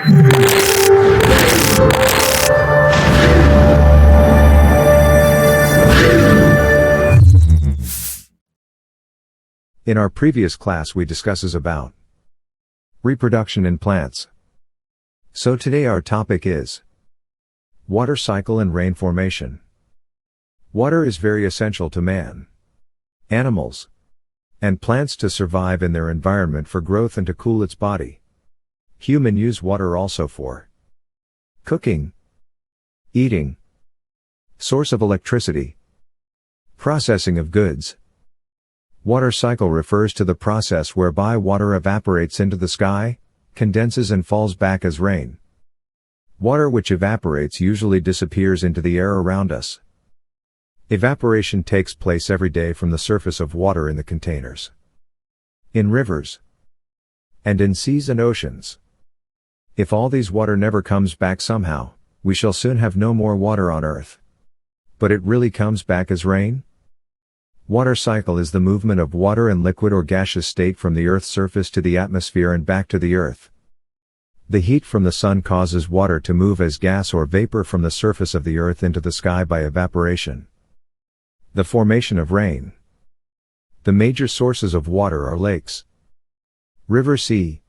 In our previous class we discusses about reproduction in plants. So today our topic is water cycle and rain formation. Water is very essential to man, animals, and plants to survive in their environment for growth and to cool its body. Human use water also for cooking, eating, source of electricity, processing of goods. Water cycle refers to the process whereby water evaporates into the sky, condenses and falls back as rain. Water which evaporates usually disappears into the air around us. Evaporation takes place every day from the surface of water in the containers, in rivers, and in seas and oceans. If all these water never comes back somehow, we shall soon have no more water on earth. But it really comes back as rain? Water cycle is the movement of water in liquid or gaseous state from the Earth's surface to the atmosphere and back to the Earth. The heat from the sun causes water to move as gas or vapor from the surface of the Earth into the sky by evaporation. The formation of rain. The major sources of water are lakes, river, sea,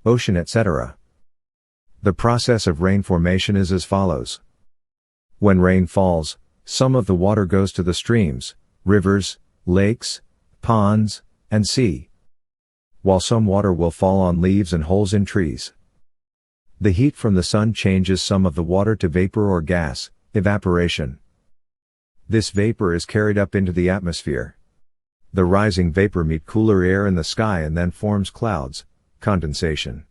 ocean, etc. The process of rain formation is as follows. When rain falls, some of the water goes to the streams, rivers, lakes, ponds, and sea, while some water will fall on leaves and holes in trees. The heat from the sun changes some of the water to vapor or gas, evaporation. This vapor is carried up into the atmosphere. The rising vapor meets cooler air in the sky and then forms clouds, condensation.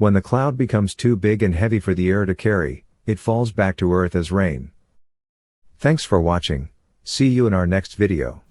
When the cloud becomes too big and heavy for the air to carry, it falls back to Earth as rain. Thanks for watching. See you in our next video.